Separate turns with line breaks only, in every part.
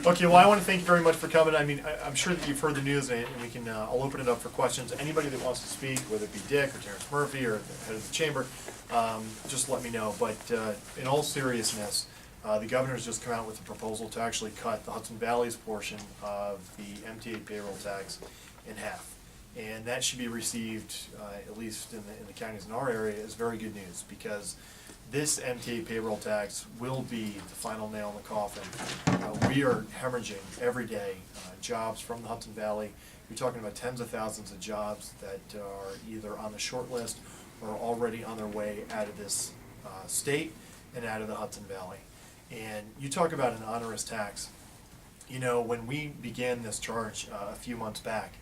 Okay, well, I want to thank you very much for coming. I mean, I'm sure that you've heard the news, and we can, I'll open it up for questions. Anybody that wants to speak, whether it be Dick or Terrence Murphy or the head of the chamber, just let me know. But in all seriousness, the governor's just come out with a proposal to actually cut the Hudson Valley's portion of the MTA payroll tax in half. And that should be received, at least in the counties in our area, as very good news, because this MTA payroll tax will be the final nail in the coffin. We are hemorrhaging every day jobs from the Hudson Valley. You're talking about tens of thousands of jobs that are either on the short list or already on their way out of this state and out of the Hudson Valley. And you talk about an onerous tax. You know, when we began this charge a few months back,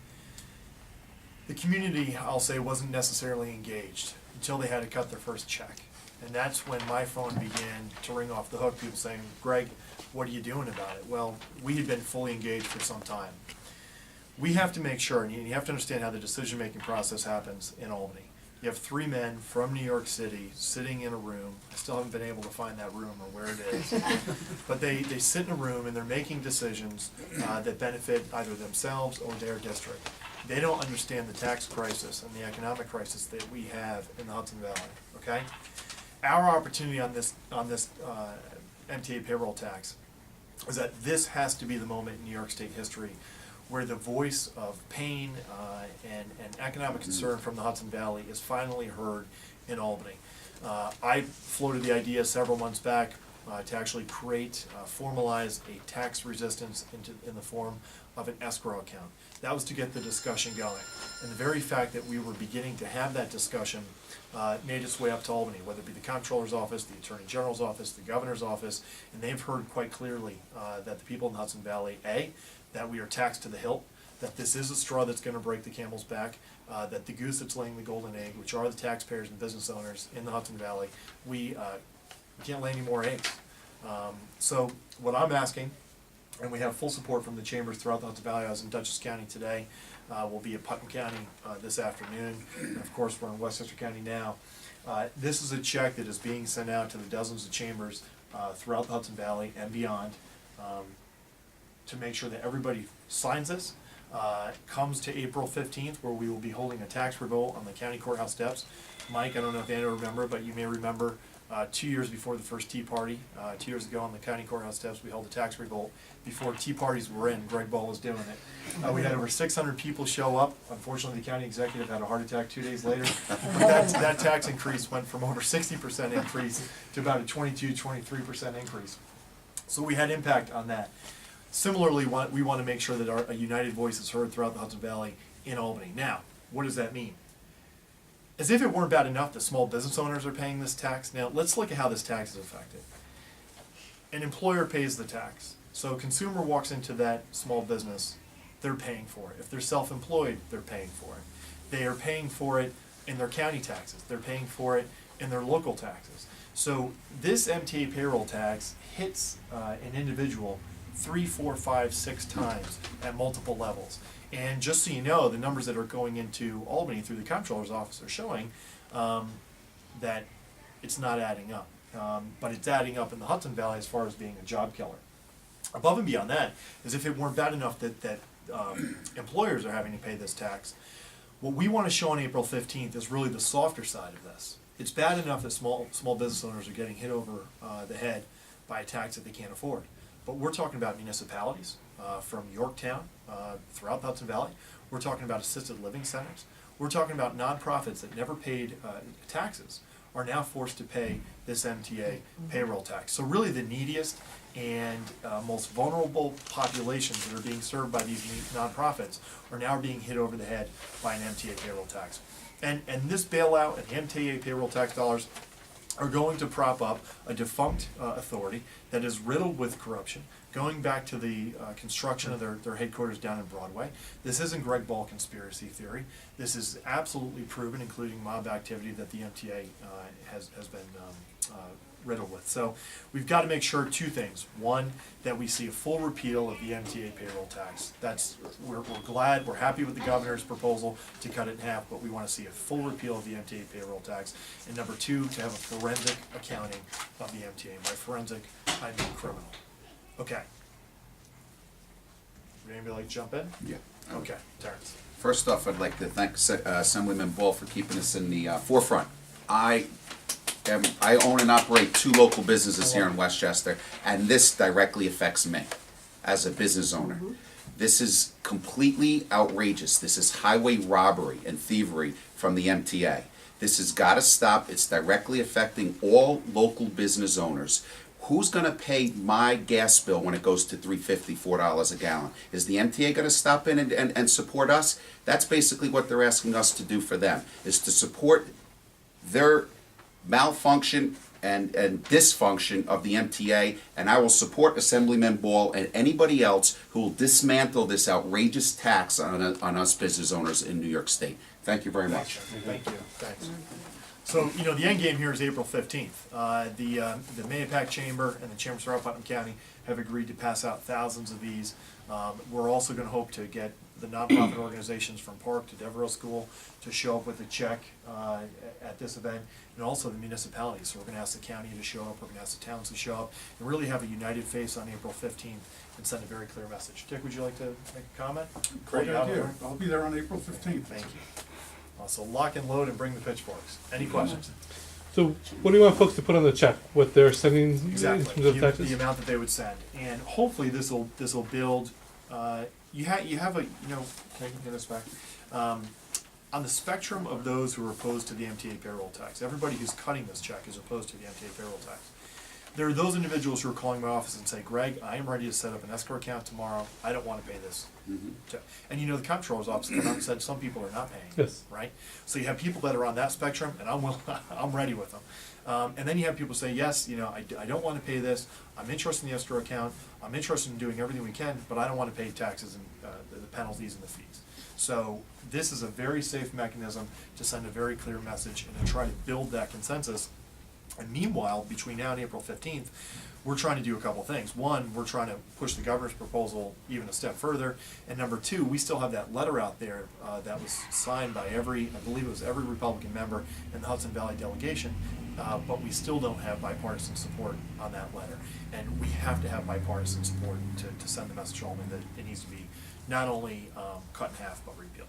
the community, I'll say, wasn't necessarily engaged until they had to cut their first check. And that's when my phone began to ring off the hook, people saying, Greg, what are you doing about it? Well, we had been fully engaged for some time. We have to make sure, and you have to understand how the decision-making process happens in Albany. You have three men from New York City sitting in a room. I still haven't been able to find that room or where it is. But they sit in a room and they're making decisions that benefit either themselves or their district. They don't understand the tax crisis and the economic crisis that we have in the Hudson Valley, okay? Our opportunity on this MTA payroll tax is that this has to be the moment in New York State history where the voice of pain and economic concern from the Hudson Valley is finally heard in Albany. I floated the idea several months back to actually formalize a tax resistance in the form of an escrow account. That was to get the discussion going. And the very fact that we were beginning to have that discussion made its way up to Albany, whether it be the comptroller's office, the attorney general's office, the governor's office, and they've heard quite clearly that the people in the Hudson Valley, that we are taxed to the hilt, that this is a straw that's going to break the camel's back, that the goose that's laying the golden egg, which are the taxpayers and business owners in the Hudson Valley, we can't lay any more eggs. So what I'm asking, and we have full support from the chambers throughout the Hudson Valley. I was in Dutchess County today. We'll be at Putnam County this afternoon. And of course, we're in Westchester County now. This is a check that is being sent out to the dozens of chambers throughout the Hudson Valley and beyond to make sure that everybody signs this. Comes to April 15th, where we will be holding a tax revolt on the county courthouse steps. Mike, I don't know if Anna remember, but you may remember 2 years before the first Tea Party, 2 years ago on the county courthouse steps, we held a tax revolt. Before Tea Parties were in, Greg Ball was doing it. We had over 600 people show up. Unfortunately, the county executive had a heart attack 2 days later. But that tax increase went from over 60% increase to about a 22-23% increase. So we had impact on that. Similarly, we want to make sure that a united voice is heard throughout the Hudson Valley in Albany. Now, what does that mean? As if it weren't bad enough that small business owners are paying this tax, now let's look at how this tax is affected. An employer pays the tax. So a consumer walks into that small business, they're paying for it. If they're self-employed, they're paying for it. They are paying for it in their county taxes. They're paying for it in their local taxes. So this MTA payroll tax hits an individual 3, 4, 5, 6 times at multiple levels. And just so you know, the numbers that are going into Albany through the comptroller's office are showing that it's not adding up. But it's adding up in the Hudson Valley as far as being a job killer. Above and beyond that, as if it weren't bad enough that employers are having to pay this tax, what we want to show on April 15th is really the softer side of this. It's bad enough that small business owners are getting hit over the head by a tax that they can't afford. But we're talking about municipalities from Yorktown throughout the Hudson Valley. We're talking about assisted living centers. We're talking about nonprofits that never paid taxes are now forced to pay this MTA payroll tax. So really the neediest and most vulnerable populations that are being served by these nonprofits are now being hit over the head by an MTA payroll tax. And this bailout and the MTA payroll tax dollars are going to prop up a defunct authority that is riddled with corruption, going back to the construction of their headquarters down in Broadway. This isn't Greg Ball conspiracy theory. This is absolutely proven, including mob activity that the MTA has been riddled with. So we've got to make sure two things. One, that we see a full repeal of the MTA payroll tax. We're glad, we're happy with the governor's proposal to cut it in half, but we want to see a full repeal of the MTA payroll tax. And number two, to have a forensic accounting of the MTA. By forensic, I mean criminal. Okay. anybody like to jump in?
Yeah.
Okay, Terrence.
First off, I'd like to thank Assemblyman Ball for keeping us in the forefront. I own and operate 2 local businesses here in Westchester, and this directly affects me as a business owner. This is completely outrageous. This is highway robbery and thievery from the MTA. This has got to stop. It's directly affecting all local business owners. Who's going to pay my gas bill when it goes to $3.50, $4 a gallon? Is the MTA going to stop in and support us? That's basically what they're asking us to do for them, is to support their malfunction and dysfunction of the MTA, and I will support Assemblyman Ball and anybody else who will dismantle this outrageous tax on us business owners in New York State. Thank you very much.
Thank you. Thanks. So, you know, the end game here is April 15th. The MTA Chamber and the Chambers throughout Putnam County have agreed to pass out thousands of these. We're also going to hope to get the nonprofit organizations from Park to Devereux School to show up with a check at this event, and also the municipalities. So we're going to ask the county to show up, we're going to ask the towns to show up, and really have a united face on April 15th and send a very clear message. Dick, would you like to make a comment?
Great idea. I'll be there on April 15th.
Thank you. So lock and load and bring the pitchforks. Any questions?
So what do you want folks to put on the check? What they're sending in
Exactly.
terms of taxes?
The amount that they would send, and hopefully this will build. You have a, you know, can I get this back? On the spectrum of those who are opposed to the MTA payroll tax, everybody who's cutting this check is opposed to the MTA payroll tax. There are those individuals who are calling my office and say, Greg, I am ready to set up an escrow account tomorrow. I don't want to pay this. And you know, the comptroller's office came out and said some people are not paying.
Yes.
Right? So you have people that are on that spectrum, and I'm ready with them. And then you have people say, yes, you know, I don't want to pay this. I'm interested in the escrow account. I'm interested in doing everything we can, but I don't want to pay taxes and the penalties and the fees. So this is a very safe mechanism to send a very clear message and to try to build that consensus. And meanwhile, between now and April 15th, we're trying to do a couple things. One, we're trying to push the governor's proposal even a step further. And number two, we still have that letter out there that was signed by I believe it was every Republican member in the Hudson Valley delegation, but we still don't have bipartisan support on that letter. And we have to have bipartisan support to send the message home that it needs to be not only cut in half, but repealed.